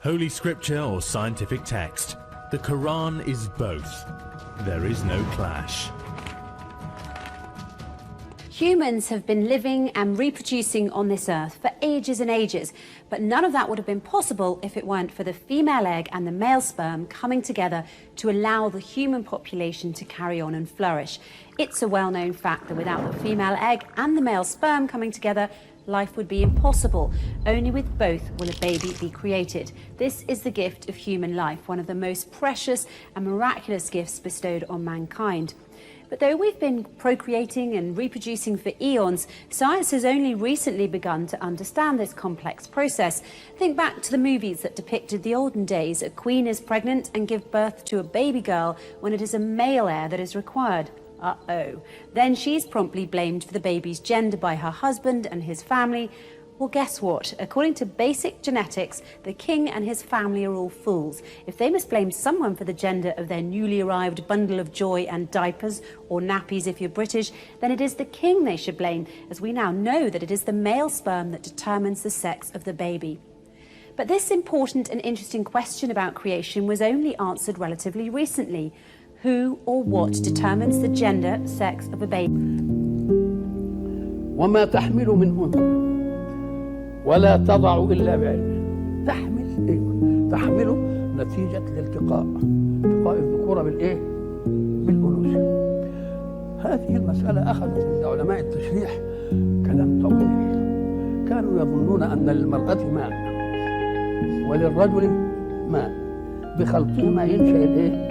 Holy scripture or scientific text, the Quran is both. There is no clash. Humans have been living and reproducing on this earth for ages and ages, but none of that would have been possible if it weren't for the female egg and the male sperm coming together to allow the human population to carry on and flourish. It's a well-known fact that without the female egg and the male sperm coming together, life would be impossible. Only with both will a baby be created. This is the gift of human life, one of the most precious and miraculous gifts bestowed on mankind. But though we've been procreating and reproducing for eons, science has only recently begun to understand this complex process. Think back to the movies that depicted the olden days. A queen is pregnant and gives birth to a baby girl when it is a male heir that is required. Uh-oh. Then she's promptly blamed for the baby's gender by her husband and his family. Well, guess what? According to basic genetics, the king and his family are all fools. If they must blame someone for the gender of their newly arrived bundle of joy and diapers, or nappies if you're British, then it is the king they should blame, as we now know that it is the male sperm that determines the sex of the baby. But this important and interesting question about creation was only answered relatively recently. Who or what determines the gender, sex of a baby? وما تحمل من أنثى ولا تضع إلا بعلمه. تحمله نتيجة الالتقاء الذكورة بالأنوثة. هذه المسألة أخذت عند علماء التشريح كلام طويل. كانوا يظنون أن للمرأة ماء وللرجل ماء، بخلطهما ينشأ الولد.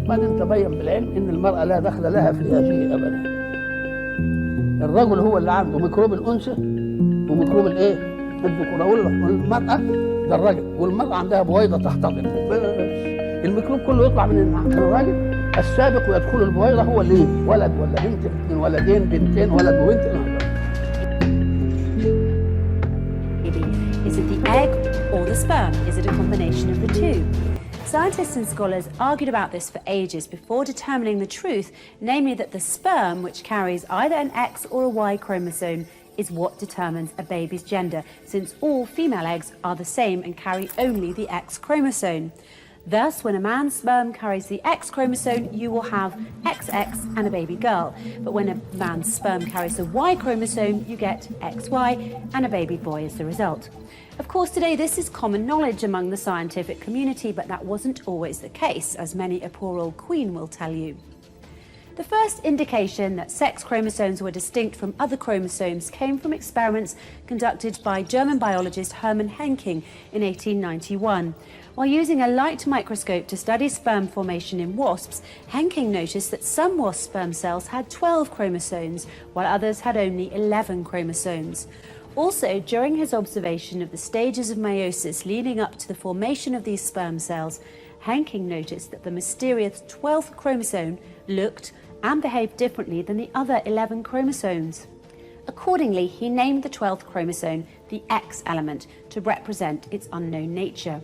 بعدين تبين بالعلم أن المرأة لا دخل لها في هذه أبدا. الرجل هو اللي عنده ميكروب الأنثى وميكروب الذكورة، والمرأة ده الرجل، والمرأة عندها بويضة تحتضن. الميكروب كله يطلع من الراجل السابق ويدخل البويضة هو اللي ولد ولا بنت، اثنين ولدين بنتين، ولد وبنت. Is it the egg or the sperm? Is it a combination of the two? Scientists and scholars argued about this for ages before determining the truth, namely that the sperm, which carries either an X or a Y chromosome, is what determines a baby's gender, since all female eggs are the same and carry only the X chromosome. Thus, when a man's sperm carries the X chromosome, you will have XX and a baby girl. But when a man's sperm carries the Y chromosome, you get XY and a baby boy as the result. Of course, today this is common knowledge among the scientific community, but that wasn't always the case, as many a poor old queen will tell you. The first indication that sex chromosomes were distinct from other chromosomes came from experiments conducted by German biologist Hermann Henking in 1891. While using a light microscope to study sperm formation in wasps, Henking noticed that some wasp sperm cells had 12 chromosomes, while others had only 11 chromosomes. Also, during his observation of the stages of meiosis leading up to the formation of these sperm cells, Henking noticed that the mysterious 12th chromosome looked and behaved differently than the other 11 chromosomes. Accordingly, he named the 12th chromosome the X element to represent its unknown nature.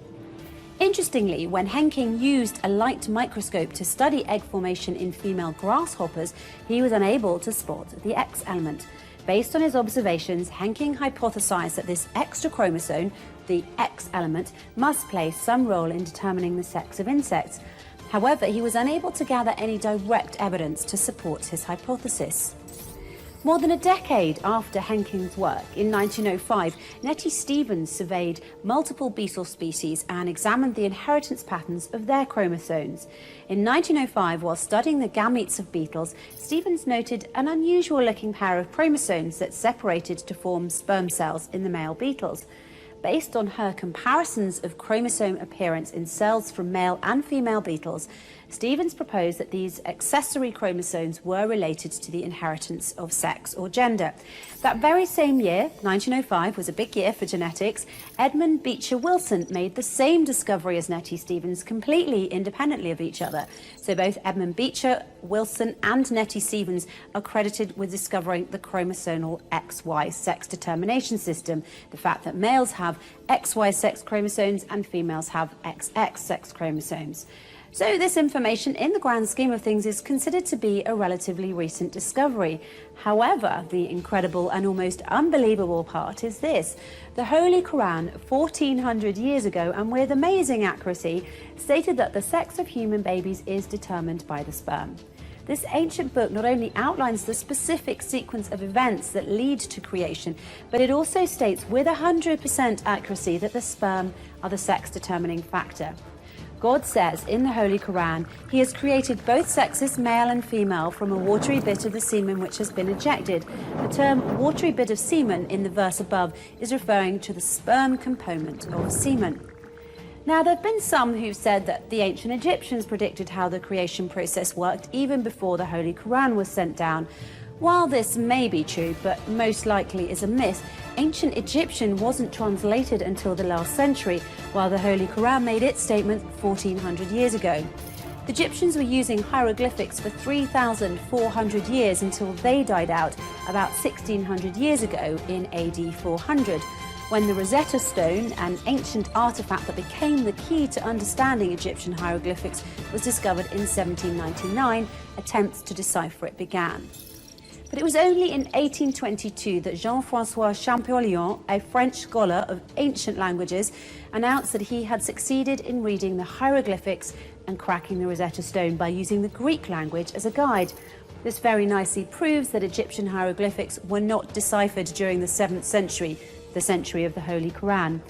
Interestingly, when Henking used a light microscope to study egg formation in female grasshoppers, he was unable to spot the X element. Based on his observations, Henking hypothesized that this extra chromosome, the X element, must play some role in determining the sex of insects. However, he was unable to gather any direct evidence to support his hypothesis. More than a decade after Henking's work, in 1905, Nettie Stevens surveyed multiple beetle species and examined the inheritance patterns of their chromosomes. In 1905, while studying the gametes of beetles, Stevens noted an unusual-looking pair of chromosomes that separated to form sperm cells in the male beetles. Based on her comparisons of chromosome appearance in cells from male and female beetles, Stevens proposed that these accessory chromosomes were related to the inheritance of sex or gender. That very same year, 1905, was a big year for genetics. Edmund Beecher Wilson made the same discovery as Nettie Stevens, completely independently of each other. So both Edmund Beecher Wilson and Nettie Stevens are credited with discovering the chromosomal XY sex determination system, the fact that males have have XY sex chromosomes and females have XX sex chromosomes. So this information, in the grand scheme of things, is considered to be a relatively recent discovery. However, the incredible and almost unbelievable part is this. The Holy Quran, 1400 years ago, and with amazing accuracy, stated that the sex of human babies is determined by the sperm. This ancient book not only outlines the specific sequence of events that lead to creation, but it also states with 100% accuracy that the sperm are the sex-determining factor. God says in the Holy Quran, He has created both sexes, male and female, from a watery bit of the semen which has been ejected. The term watery bit of semen in the verse above is referring to the sperm component of semen. Now, there have been some who've said that the ancient Egyptians predicted how the creation process worked even before the Holy Quran was sent down. While this may be true, but most likely is a myth, ancient Egyptian wasn't translated until the last century, while the Holy Quran made its statement 1400 years ago. The Egyptians were using hieroglyphics for 3,400 years until they died out about 1600 years ago in AD 400, when the Rosetta Stone, an ancient artifact that became the key to understanding Egyptian hieroglyphics, was discovered in 1799, attempts to decipher it began. But it was only in 1822 that Jean-François Champollion, a French scholar of ancient languages, announced that he had succeeded in reading the hieroglyphics and cracking the Rosetta Stone by using the Greek language as a guide. This very nicely proves that Egyptian hieroglyphics were not deciphered during the 7th century, the century of the Holy Quran.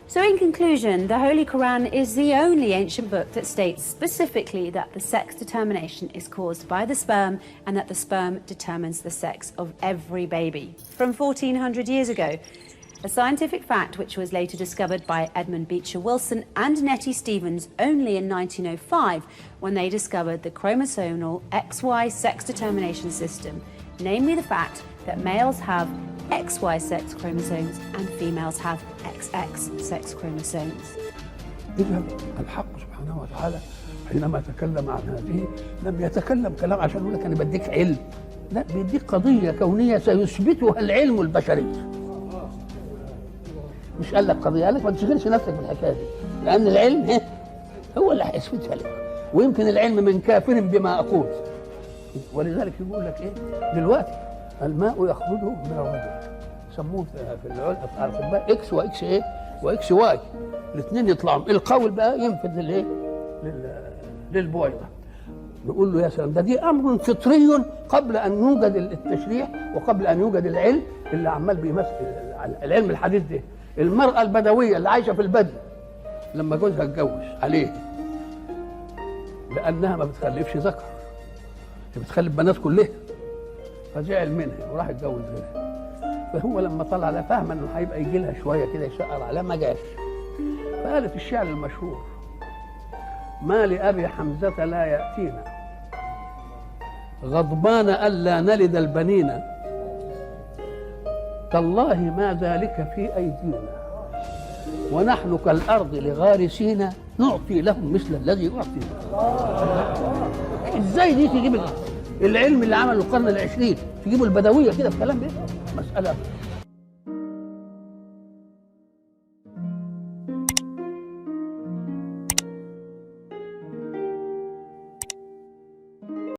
So in conclusion, the Holy Quran is the only ancient book that states specifically that the sex determination is caused by the sperm and that the sperm determines the sex of every baby. From 1400 years ago, a scientific fact which was later discovered by Edmund Beecher Wilson and Nettie Stevens only in 1905 when they discovered the chromosomal XY sex determination system, namely the fact that males have XY sex chromosomes and females have XX sex chromosomes. إذا الحق سبحانه وتعالى حينما تكلم عن هذه لم يتكلم كلام عشان يقول لك أنا بديك علم، لا، بيديك قضية كونية سيثبتها العلم البشري. مش قال لك قضية، قال لك ما تشغلش نفسك بالحكاية دي، لأن العلم هو اللي هيثبتها لك، ويمكن العلم من كافر بما أقول. ولذلك يقول لك إيه دلوقتي الماء يخرجه من الرجل، يسموه في الأطباء اكس واكس ايه واكس واي، الاثنين يطلعوا، القول بقى ينفذ للايه للبويضه. نقول له يا سلام، دي امر فطري قبل ان يوجد التشريع وقبل ان يوجد العلم اللي عمال بيمثل العلم الحديث ده. المراه البدويه اللي عايشه في البدو لما جوزها اتجوز عليه لانها ما بتخلفش ذكر، هي بتخلف بنات كلها، فزعل منها وراح يتجوز غيرها. فهو لما طلع لها فاهمه انه هيبقى يجي لها شويه كده يشقر عليها، ما جاش. فقالت الشعر المشهور: ما لأبي حمزة لا يأتينا غضبان ألا نلد البنين، تالله ما ذلك في أيدينا، ونحن كالأرض لغارسين نعطي لهم مثل الذي يعطينا. ازاي دي تجيب العلم اللي عمله القرن العشرين تجيبوا البدويه كده في كلام ده؟ مساله